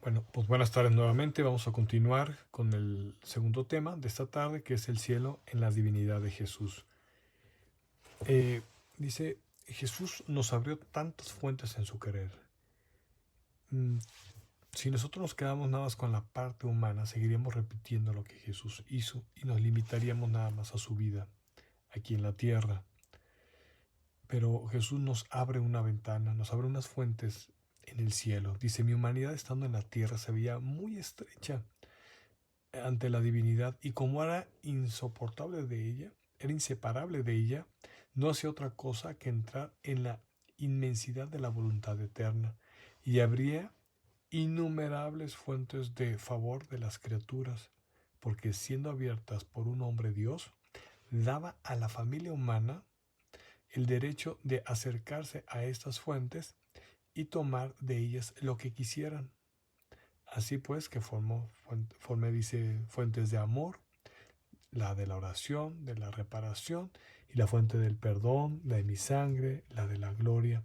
Bueno, pues buenas tardes nuevamente. Vamos a continuar con el segundo tema de esta tarde, que es el cielo en la divinidad de Jesús. Eh, dice, Jesús nos abrió tantas fuentes en su querer. Mm, Si nosotros nos quedamos nada más con la parte humana, seguiríamos repitiendo lo que Jesús hizo y nos limitaríamos nada más a su vida aquí en la tierra. Pero Jesús nos abre una ventana, nos abre unas fuentes en el cielo. Dice, mi humanidad estando en la tierra se veía muy estrecha ante la divinidad, y como era insoportable de ella, era inseparable de ella, no hacía otra cosa que entrar en la inmensidad de la voluntad eterna, y habría innumerables fuentes de favor de las criaturas, porque siendo abiertas por un hombre Dios, daba a la familia humana el derecho de acercarse a estas fuentes y tomar de ellas lo que quisieran. Así pues que formé, dice, fuentes de amor, la de la oración, de la reparación, y la fuente del perdón, la de mi sangre, la de la gloria.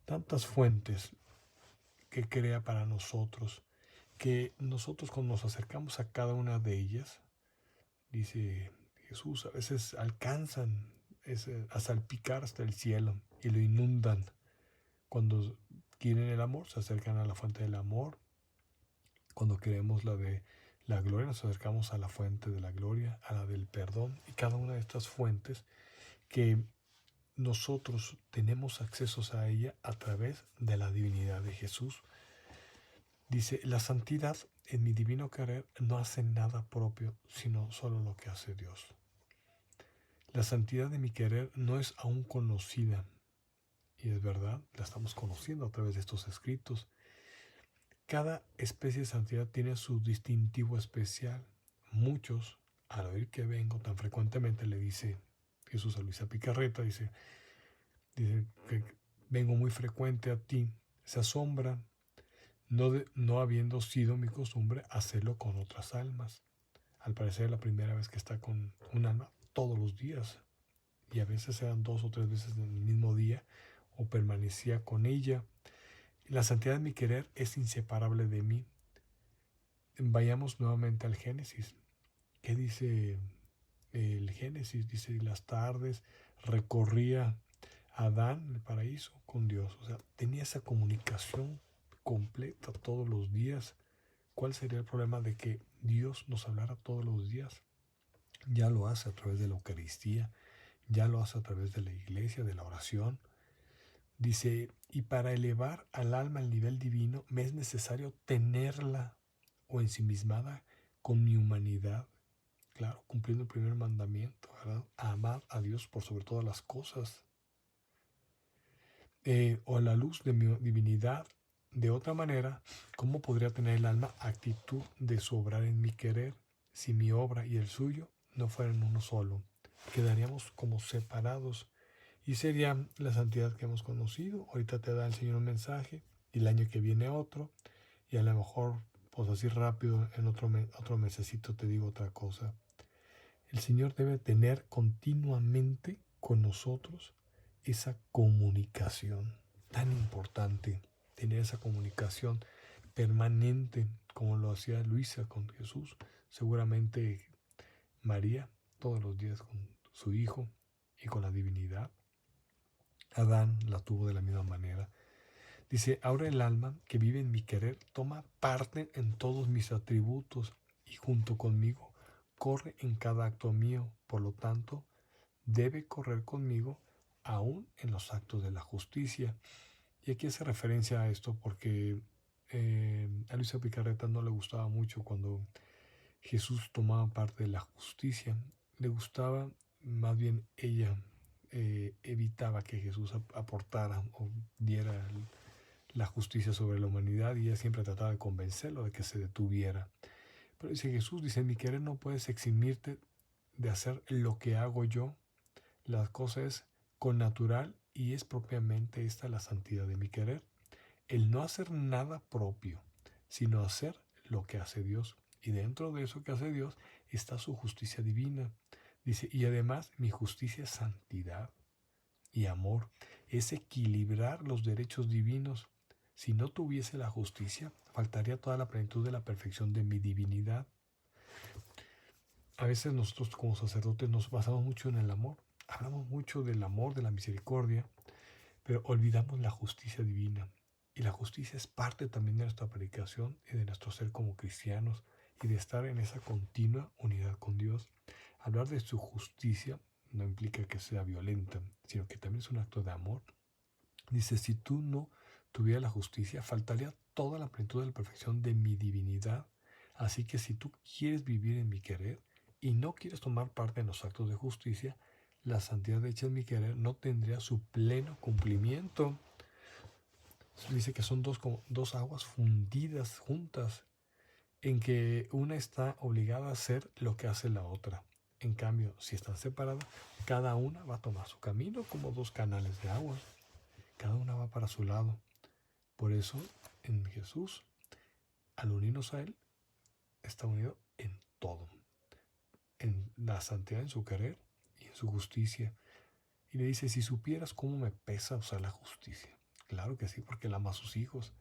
Tantas fuentes que crea para nosotros, que nosotros cuando nos acercamos a cada una de ellas, dice Jesús, a veces alcanzan a salpicar hasta el cielo y lo inundan. Cuando quieren el amor, se acercan a la fuente del amor. Cuando queremos la de la gloria, nos acercamos a la fuente de la gloria, a la del perdón, y cada una de estas fuentes que nosotros tenemos accesos a ella a través de la divinidad de Jesús. Dice, la santidad en mi divino querer no hace nada propio, sino solo lo que hace Dios. La santidad de mi querer no es aún conocida, y es verdad, la estamos conociendo a través de estos escritos. Cada especie de santidad tiene su distintivo especial. Muchos, al oír que vengo tan frecuentemente, le dice Jesús a Luisa Picarreta, dice que vengo muy frecuente a ti, se asombran, no habiendo sido mi costumbre hacerlo con otras almas. Al parecer la primera vez que está con un alma todos los días, y a veces eran 2 o 3 veces en el mismo día, o permanecía con ella. La santidad de mi querer es inseparable de mí. Vayamos nuevamente al Génesis. ¿Qué dice el Génesis? Dice, las tardes recorría Adán el paraíso con Dios. O sea, tenía esa comunicación completa todos los días. ¿Cuál sería el problema de que Dios nos hablara todos los días? Ya lo hace a través de la Eucaristía, ya lo hace a través de la iglesia, de la oración. Dice, y para elevar al alma al nivel divino me es necesario tenerla o ensimismada con mi humanidad. Claro, cumpliendo el primer mandamiento, ¿verdad? Amar a Dios por sobre todas las cosas. O a la luz de mi divinidad. De otra manera, ¿cómo podría tener el alma actitud de su obrar en mi querer si mi obra y el suyo no fueran uno solo? Quedaríamos como separados, y sería la santidad que hemos conocido. Ahorita te da el Señor un mensaje y el año que viene otro, y a lo mejor, pues así rápido, en otro mesecito te digo otra cosa. El Señor debe tener continuamente con nosotros esa comunicación tan importante, tener esa comunicación permanente como lo hacía Luisa con Jesús, seguramente María todos los días con su Hijo y con la divinidad. Adán la tuvo de la misma manera. Dice, ahora el alma que vive en mi querer toma parte en todos mis atributos y junto conmigo corre en cada acto mío. Por lo tanto, debe correr conmigo aún en los actos de la justicia. Y aquí hace referencia a esto porque a Luisa Picarreta no le gustaba mucho cuando Jesús tomaba parte de la justicia. Le gustaba, más bien ella evitaba que Jesús aportara o diera la justicia sobre la humanidad, y ella siempre trataba de convencerlo de que se detuviera. Pero dice Jesús, dice, en mi querer no puedes eximirte de hacer lo que hago yo. La cosa es con natural, y es propiamente esta la santidad de mi querer. El no hacer nada propio, sino hacer lo que hace Dios. Y dentro de eso que hace Dios está su justicia divina. Dice, y además mi justicia es santidad y amor. Es equilibrar los derechos divinos. Si no tuviese la justicia, faltaría toda la plenitud de la perfección de mi divinidad. A veces nosotros como sacerdotes nos basamos mucho en el amor. Hablamos mucho del amor, de la misericordia, pero olvidamos la justicia divina. Y la justicia es parte también de nuestra predicación y de nuestro ser como cristianos y de estar en esa continua unidad con Dios. Hablar de su justicia no implica que sea violenta, sino que también es un acto de amor. Dice, si tú no tuvieras la justicia, faltaría toda la plenitud de la perfección de mi divinidad. Así que si tú quieres vivir en mi querer y no quieres tomar parte en los actos de justicia, la santidad hecha en mi querer no tendría su pleno cumplimiento. Dice que son dos aguas fundidas juntas, en que una está obligada a hacer lo que hace la otra. En cambio, si están separadas, cada una va a tomar su camino como dos canales de agua. Cada una va para su lado. Por eso, en Jesús, al unirnos a Él, está unido en todo. En la santidad, en su querer y en su justicia. Y le dice, si supieras cómo me pesa usar la justicia. Claro que sí, porque Él ama a sus hijos.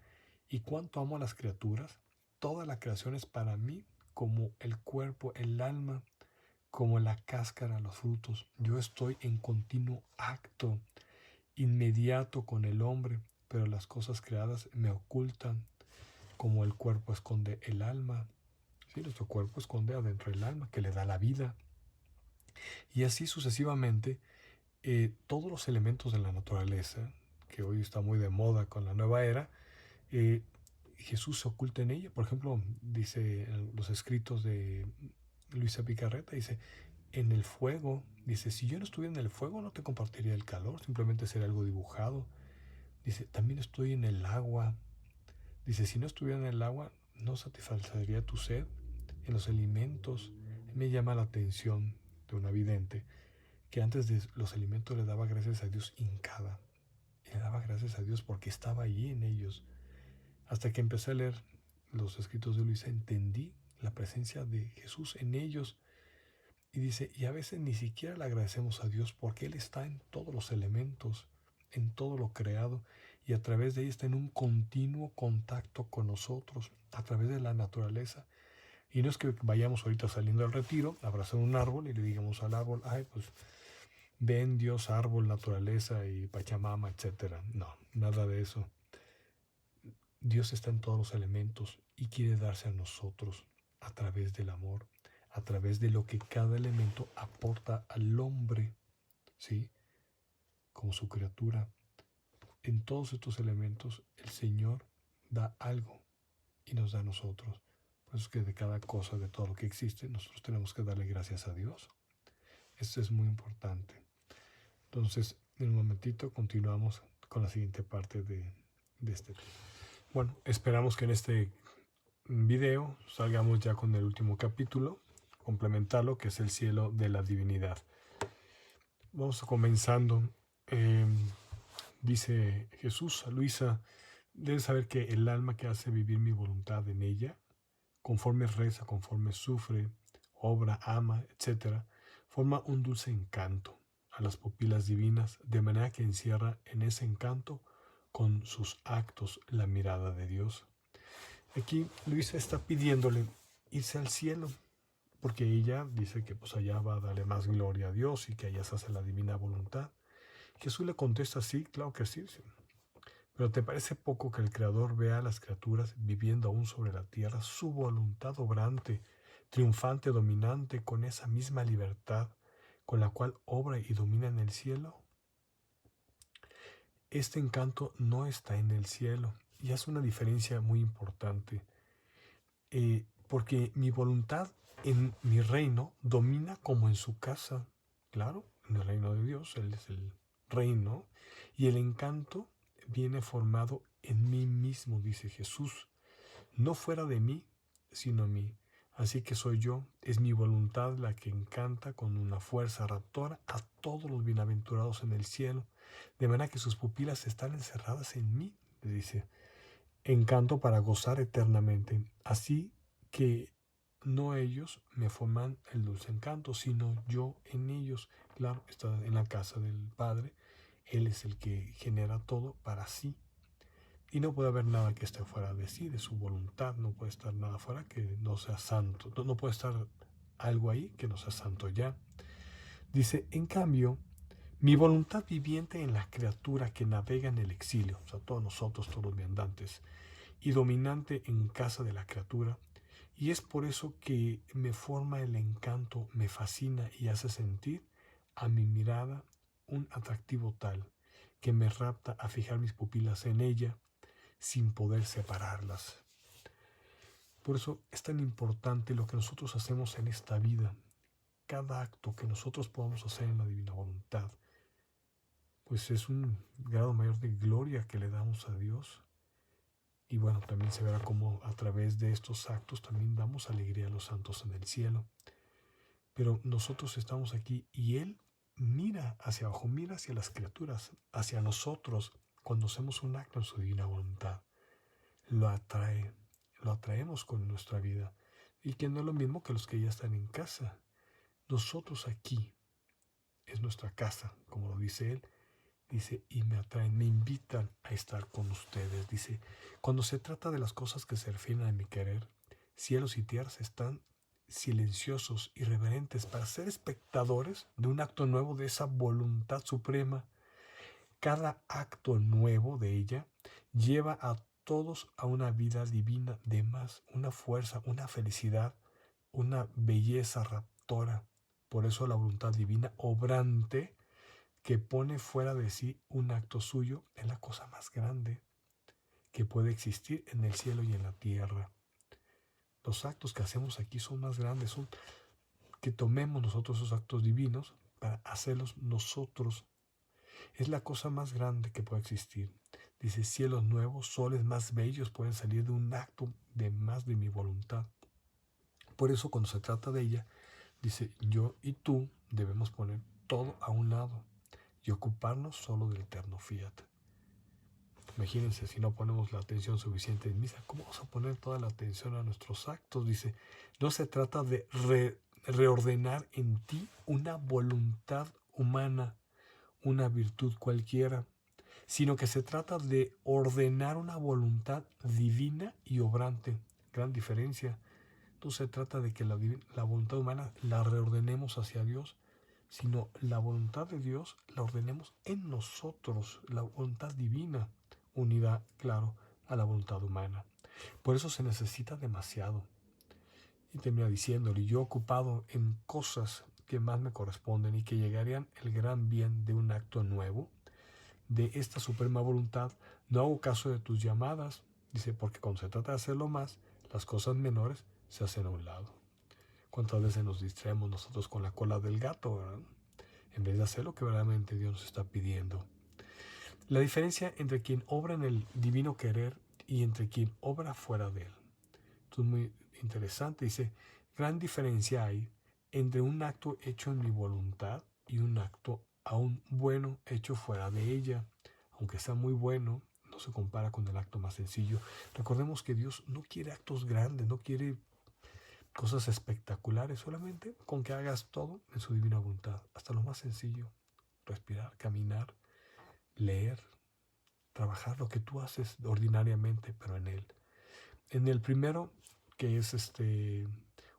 Y cuánto amo a las criaturas. Toda la creación es para mí como el cuerpo, el alma, como la cáscara, los frutos. Yo estoy en continuo acto, inmediato con el hombre, pero las cosas creadas me ocultan, como el cuerpo esconde el alma. Sí, nuestro cuerpo esconde adentro el alma, que le da la vida. Y así sucesivamente, todos los elementos de la naturaleza, que hoy está muy de moda con la nueva era, Jesús se oculta en ella. Por ejemplo, dice en los escritos de Luisa Picarreta, dice, en el fuego, dice, si yo no estuviera en el fuego no te compartiría el calor, simplemente sería algo dibujado. Dice, también estoy en el agua. Dice, si no estuviera en el agua no satisfacería tu sed. En los alimentos me llama la atención de una vidente que antes de los alimentos le daba gracias a Dios hincada. Le daba gracias a Dios porque estaba allí en ellos. Hasta que empecé a leer los escritos de Luisa, entendí la presencia de Jesús en ellos. Y dice, y a veces ni siquiera le agradecemos a Dios porque Él está en todos los elementos, en todo lo creado, y a través de ella está en un continuo contacto con nosotros, a través de la naturaleza. Y no es que vayamos ahorita saliendo al retiro, abrazar un árbol y le digamos al árbol, ay, pues ven Dios, árbol, naturaleza y Pachamama, etc. No, nada de eso. Dios está en todos los elementos y quiere darse a nosotros a través del amor, a través de lo que cada elemento aporta al hombre, ¿sí? Como su criatura. En todos estos elementos el Señor da algo y nos da a nosotros. Por eso es que de cada cosa, de todo lo que existe, nosotros tenemos que darle gracias a Dios. Esto es muy importante. Entonces, en un momentito continuamos con la siguiente parte de este tema. Bueno, esperamos que en este video salgamos ya con el último capítulo, complementarlo, que es el cielo de la divinidad. Vamos comenzando. Dice Jesús a Luisa, debes saber que el alma que hace vivir mi voluntad en ella, conforme reza, conforme sufre, obra, ama, etc., forma un dulce encanto a las pupilas divinas, de manera que encierra en ese encanto con sus actos la mirada de Dios. Aquí Luisa está pidiéndole irse al cielo, porque ella dice que pues allá va a darle más gloria a Dios y que allá se hace la divina voluntad. Jesús le contesta, sí, claro que sí. Pero ¿te parece poco que el Creador vea a las criaturas viviendo aún sobre la tierra su voluntad obrante, triunfante, dominante, con esa misma libertad con la cual obra y domina en el cielo? Este encanto no está en el cielo y hace una diferencia muy importante, porque mi voluntad en mi reino domina como en su casa, claro, en el reino de Dios, Él es el reino, y el encanto viene formado en mí mismo, dice Jesús, no fuera de mí, sino en mí. Así que soy yo, es mi voluntad la que encanta con una fuerza raptora a todos los bienaventurados en el cielo, de manera que sus pupilas están encerradas en mí, le dice, encanto para gozar eternamente. Así que no ellos me forman el dulce encanto, sino yo en ellos. Claro, está en la casa del Padre, Él es el que genera todo para sí. Y no puede haber nada que esté fuera de sí, de su voluntad. No puede estar nada fuera que no sea santo. No puede estar algo ahí que no sea santo ya. Dice, en cambio, mi voluntad viviente en la criatura que navega en el exilio, o sea, todos nosotros, todos los viandantes, y dominante en casa de la criatura, y es por eso que me forma el encanto, me fascina y hace sentir a mi mirada un atractivo tal que me rapta a fijar mis pupilas en ella sin poder separarlas. Por eso es tan importante lo que nosotros hacemos en esta vida. Cada acto que nosotros podamos hacer en la divina voluntad, pues es un grado mayor de gloria que le damos a Dios. Y bueno, también se verá cómo a través de estos actos también damos alegría a los santos en el cielo. Pero nosotros estamos aquí y Él mira hacia abajo, mira hacia las criaturas, hacia nosotros, cuando hacemos un acto en su divina voluntad. Lo atrae, lo atraemos con nuestra vida. Y que no es lo mismo que los que ya están en casa. Nosotros aquí es nuestra casa, como lo dice Él. Dice, y me atraen, me invitan a estar con ustedes. Dice, cuando se trata de las cosas que se refieren a mi querer, cielos y tierras están silenciosos y reverentes para ser espectadores de un acto nuevo de esa voluntad suprema. Cada acto nuevo de ella lleva a todos a una vida divina de más, una fuerza, una felicidad, una belleza raptora. Por eso la voluntad divina obrante que pone fuera de sí un acto suyo es la cosa más grande que puede existir en el cielo y en la tierra. Los actos que hacemos aquí son más grandes, son que tomemos nosotros esos actos divinos para hacerlos nosotros. Es la cosa más grande que puede existir. Dice, cielos nuevos, soles más bellos pueden salir de un acto de más de mi voluntad. Por eso cuando se trata de ella, dice, yo y tú debemos poner todo a un lado y ocuparnos solo del eterno fiat. Imagínense si no ponemos la atención suficiente en misa, ¿cómo vamos a poner toda la atención a nuestros actos? Dice, no se trata de reordenar en ti una voluntad humana, una virtud cualquiera, sino que se trata de ordenar una voluntad divina y obrante. Gran diferencia. No se trata de que la voluntad humana la reordenemos hacia Dios, sino la voluntad de Dios la ordenemos en nosotros, la voluntad divina, unida, claro, a la voluntad humana. Por eso se necesita demasiado. Y termina diciéndole, yo ocupado en cosas que más me corresponden y que llegarían el gran bien de un acto nuevo, de esta suprema voluntad, no hago caso de tus llamadas, dice, porque cuando se trata de hacerlo más, las cosas menores se hacen a un lado. ¿Cuántas veces nos distraemos nosotros con la cola del gato, verdad? En vez de hacer lo que verdaderamente Dios nos está pidiendo. La diferencia entre quien obra en el divino querer y entre quien obra fuera de él. Esto es muy interesante. Dice, gran diferencia hay entre un acto hecho en mi voluntad y un acto aún bueno hecho fuera de ella. Aunque sea muy bueno, no se compara con el acto más sencillo. Recordemos que Dios no quiere actos grandes, no quiere cosas espectaculares, solamente con que hagas todo en su divina voluntad, hasta lo más sencillo, respirar, caminar, leer, trabajar lo que tú haces ordinariamente, pero en Él. En el primero, que es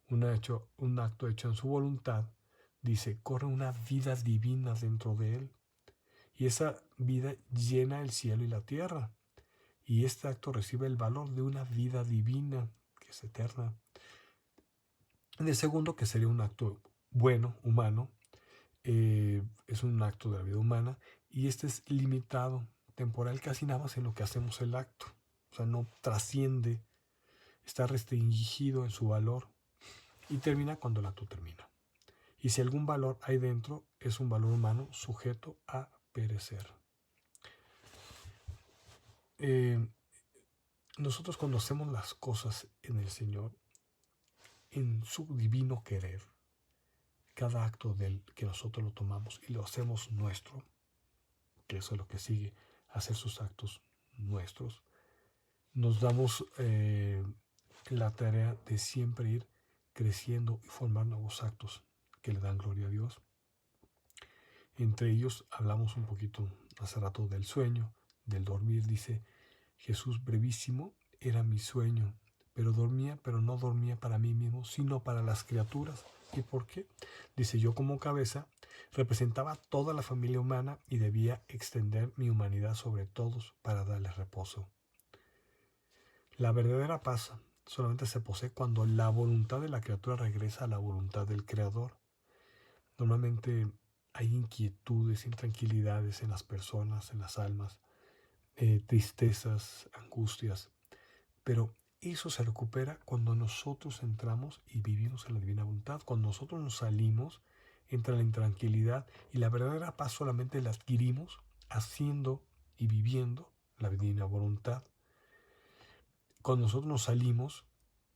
un acto hecho en su voluntad, dice, corre una vida divina dentro de Él, y esa vida llena el cielo y la tierra, y este acto recibe el valor de una vida divina, que es eterna. En el segundo, que sería un acto bueno, humano, es un acto de la vida humana y este es limitado, temporal, casi nada más en lo que hacemos el acto. O sea, no trasciende, está restringido en su valor y termina cuando el acto termina. Y si algún valor hay dentro, es un valor humano sujeto a perecer. Nosotros cuando hacemos las cosas en el Señor, en su divino querer, cada acto del que nosotros lo tomamos y lo hacemos nuestro, que eso es lo que sigue, hacer sus actos nuestros, nos damos la tarea de siempre ir creciendo y formar nuevos actos que le dan gloria a Dios. Entre ellos hablamos un poquito hace rato del sueño, del dormir. Dice, Jesús brevísimo era mi sueño, pero no dormía para mí mismo, sino para las criaturas. ¿Y por qué? Dice, yo como cabeza representaba toda la familia humana y debía extender mi humanidad sobre todos para darles reposo. La verdadera paz solamente se posee cuando la voluntad de la criatura regresa a la voluntad del Creador. Normalmente hay inquietudes, intranquilidades en las personas, en las almas, tristezas, angustias, pero eso se recupera cuando nosotros entramos y vivimos en la divina voluntad. Cuando nosotros nos salimos, entra la intranquilidad y la verdadera paz solamente la adquirimos haciendo y viviendo la divina voluntad. Cuando nosotros nos salimos,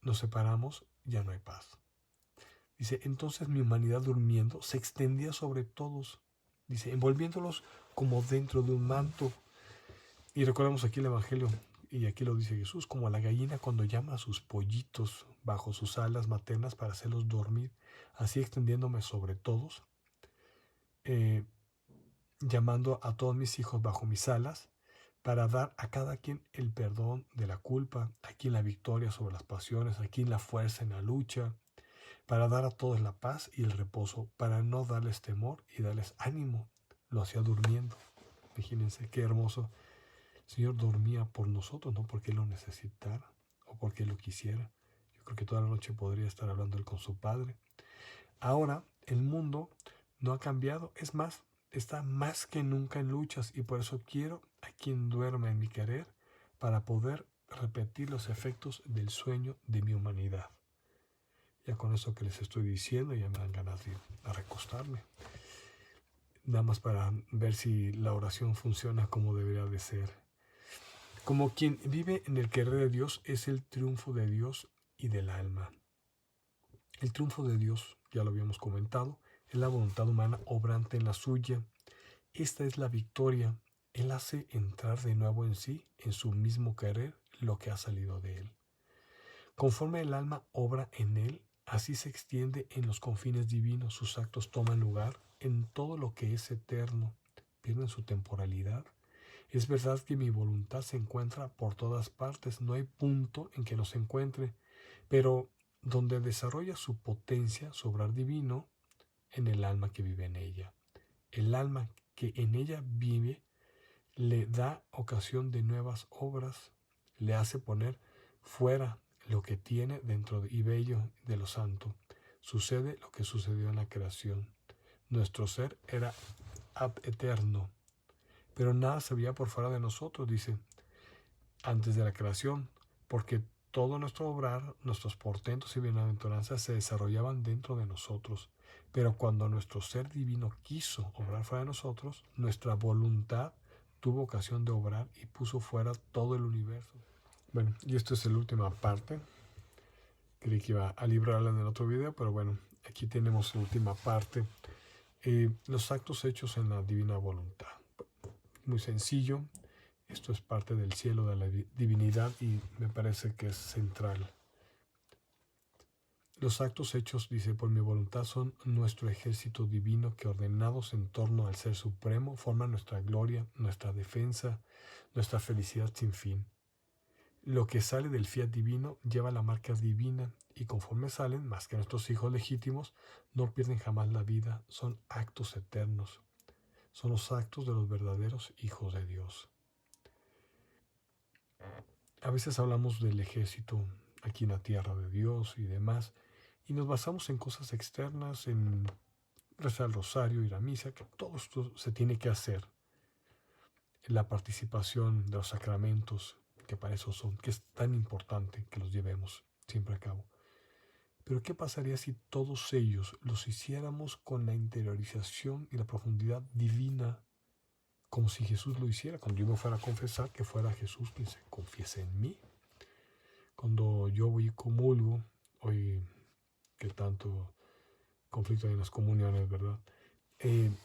nos separamos, ya no hay paz. Dice, entonces mi humanidad durmiendo se extendía sobre todos, dice, envolviéndolos como dentro de un manto. Y recordamos aquí el Evangelio, y aquí lo dice Jesús, como la gallina cuando llama a sus pollitos bajo sus alas maternas para hacerlos dormir, así extendiéndome sobre todos, llamando a todos mis hijos bajo mis alas, para dar a cada quien el perdón de la culpa, a quien la victoria sobre las pasiones, a quien la fuerza en la lucha, para dar a todos la paz y el reposo, para no darles temor y darles ánimo. Lo hacía durmiendo. Imagínense qué hermoso. El Señor dormía por nosotros, no porque Él lo necesitara o porque Él lo quisiera. Yo creo que toda la noche podría estar hablando Él con su Padre. Ahora el mundo no ha cambiado, es más, está más que nunca en luchas y por eso quiero a quien duerma en mi querer para poder repetir los efectos del sueño de mi humanidad. Ya con eso que les estoy diciendo ya me dan ganas de recostarme. Nada más para ver si la oración funciona como debería de ser. Como quien vive en el querer de Dios es el triunfo de Dios y del alma. El triunfo de Dios, ya lo habíamos comentado, es la voluntad humana obrante en la suya. Esta es la victoria. Él hace entrar de nuevo en sí, en su mismo querer, lo que ha salido de él. Conforme el alma obra en él, así se extiende en los confines divinos, sus actos toman lugar en todo lo que es eterno, pierden su temporalidad. Es verdad que mi voluntad se encuentra por todas partes, no hay punto en que no se encuentre, pero donde desarrolla su potencia, su obrar divino, en el alma que vive en ella. El alma que en ella vive le da ocasión de nuevas obras, le hace poner fuera lo que tiene dentro y bello de lo santo. Sucede lo que sucedió en la creación. Nuestro ser era ab eterno, pero nada se veía por fuera de nosotros, dice, antes de la creación, porque todo nuestro obrar, nuestros portentos y bienaventuranzas se desarrollaban dentro de nosotros. Pero cuando nuestro ser divino quiso obrar fuera de nosotros, nuestra voluntad tuvo ocasión de obrar y puso fuera todo el universo. Bueno, y esto es la última parte. Creí que iba a librarla en el otro video, pero bueno, aquí tenemos la última parte. Los actos hechos en la divina voluntad. Muy sencillo. Esto es parte del cielo de la divinidad y me parece que es central. Los actos hechos, dice, por mi voluntad son nuestro ejército divino que ordenados en torno al Ser Supremo forman nuestra gloria, nuestra defensa, nuestra felicidad sin fin. Lo que sale del fiat divino lleva la marca divina y conforme salen, más que nuestros hijos legítimos, no pierden jamás la vida, son actos eternos. Son los actos de los verdaderos hijos de Dios. A veces hablamos del ejército aquí en la tierra de Dios y demás, y nos basamos en cosas externas, en rezar el rosario, ir a misa, que todo esto se tiene que hacer. La participación de los sacramentos, que para eso son, que es tan importante que los llevemos siempre a cabo. Pero ¿qué pasaría si todos ellos los hiciéramos con la interiorización y la profundidad divina, como si Jesús lo hiciera? Cuando yo me fuera a confesar, que fuera Jesús quien se confiese en mí. Cuando yo voy y comulgo, hoy que tanto conflicto hay en las comuniones, ¿verdad?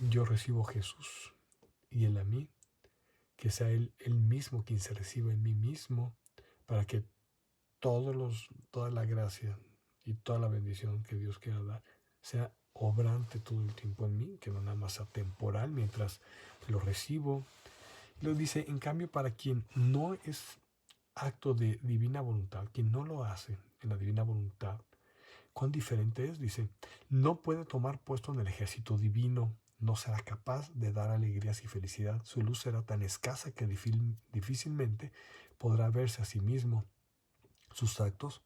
Yo recibo a Jesús y Él a mí, que sea Él mismo quien se reciba en mí mismo, para que toda la gracia y toda la bendición que Dios quiera dar sea obrante todo el tiempo en mí, que no nada más sea temporal mientras lo recibo. Lo dice, en cambio, para quien no es acto de divina voluntad, quien no lo hace en la divina voluntad, ¿cuán diferente es? Dice, no puede tomar puesto en el ejército divino, no será capaz de dar alegrías y felicidad. Su luz será tan escasa que difícilmente podrá verse a sí mismo. Sus actos,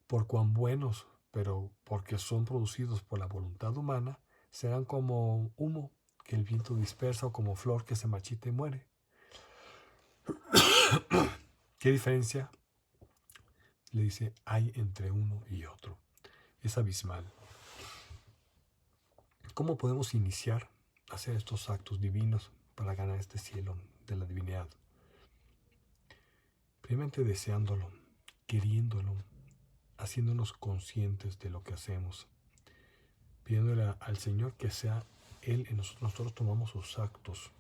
por cuán buenos, pero porque son producidos por la voluntad humana, serán como humo que el viento dispersa o como flor que se marchita y muere. ¿Qué diferencia, le dice, hay entre uno y otro? Es abismal. ¿Cómo podemos iniciar a hacer estos actos divinos para ganar este cielo de la divinidad? Primeramente deseándolo, queriéndolo, haciéndonos conscientes de lo que hacemos, pidiéndole al Señor que sea Él en nosotros. Nosotros tomamos sus actos.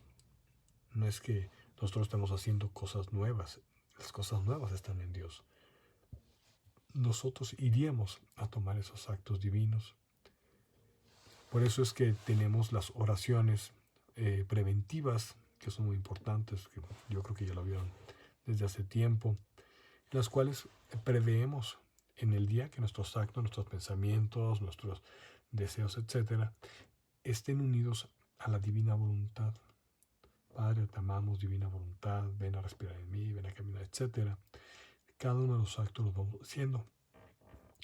No es que nosotros estemos haciendo cosas nuevas. Las cosas nuevas están en Dios. Nosotros iríamos a tomar esos actos divinos. Por eso es que tenemos las oraciones preventivas, que son muy importantes, que yo creo que ya lo vieron desde hace tiempo, en las cuales preveemos en el día que nuestros actos, nuestros pensamientos, nuestros deseos, etcétera, estén unidos a la divina voluntad. Padre, te amamos, divina voluntad, ven a respirar en mí, ven a caminar, etcétera. Cada uno de los actos los vamos haciendo.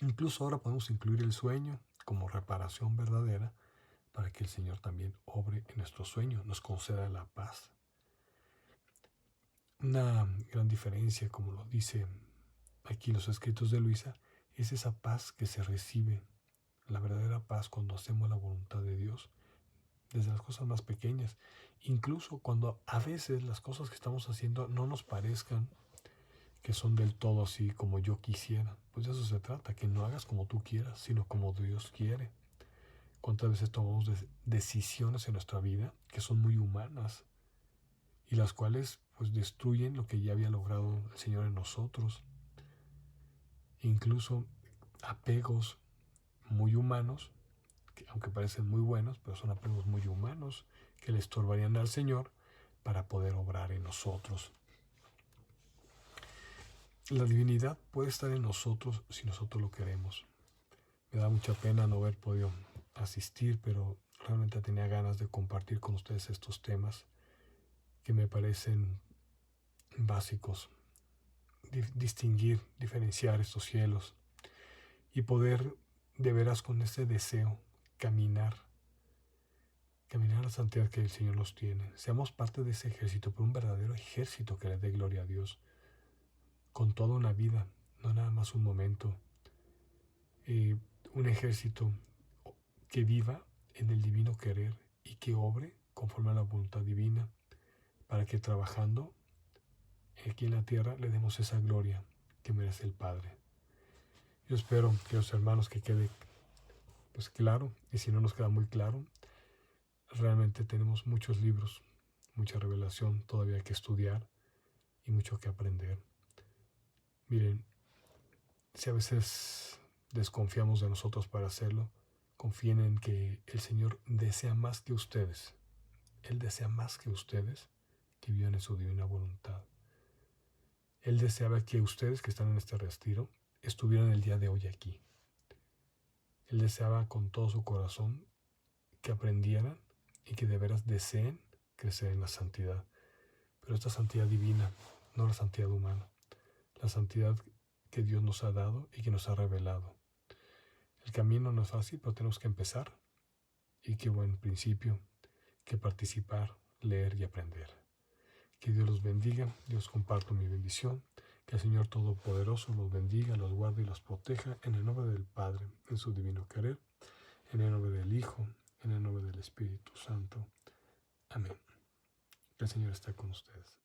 Incluso ahora podemos incluir el sueño como reparación verdadera para que el Señor también obre en nuestro sueño, nos conceda la paz. Una gran diferencia, como lo dice aquí los escritos de Luisa, es esa paz que se recibe, la verdadera paz cuando hacemos la voluntad de Dios, desde las cosas más pequeñas, incluso cuando a veces las cosas que estamos haciendo no nos parezcan que son del todo así como yo quisiera. Pues de eso se trata, que no hagas como tú quieras, sino como Dios quiere. ¿Cuántas veces tomamos decisiones en nuestra vida que son muy humanas y las cuales pues destruyen lo que ya había logrado el Señor en nosotros? Incluso apegos muy humanos, que aunque parecen muy buenos, pero son apegos muy humanos que le estorbarían al Señor para poder obrar en nosotros. La divinidad puede estar en nosotros si nosotros lo queremos. Me da mucha pena no haber podido asistir, pero realmente tenía ganas de compartir con ustedes estos temas que me parecen básicos. Distinguir, diferenciar estos cielos y poder de veras con ese deseo caminar a la santidad que el Señor nos tiene. Seamos parte de ese ejército, pero un verdadero ejército que le dé gloria a Dios, con toda una vida, no nada más un momento. Un ejército que viva en el divino querer y que obre conforme a la voluntad divina, para que trabajando aquí en la tierra le demos esa gloria que merece el Padre. Yo espero, queridos hermanos, que quede pues claro, y si no nos queda muy claro, realmente tenemos muchos libros, mucha revelación todavía que estudiar y mucho que aprender. Miren, si a veces desconfiamos de nosotros para hacerlo, confíen en que el Señor desea más que ustedes. Él desea más que ustedes que vivan en su divina voluntad. Él deseaba que ustedes que están en este retiro estuvieran el día de hoy aquí. Él deseaba con todo su corazón que aprendieran y que de veras deseen crecer en la santidad. Pero esta santidad divina, no la santidad humana. La santidad que Dios nos ha dado y que nos ha revelado. El camino no es fácil, pero tenemos que empezar. Y qué buen principio que participar, leer y aprender. Que Dios los bendiga. Dios comparto mi bendición. Que el Señor Todopoderoso los bendiga, los guarde y los proteja en el nombre del Padre, en su divino querer, en el nombre del Hijo, en el nombre del Espíritu Santo. Amén. Que el Señor esté con ustedes.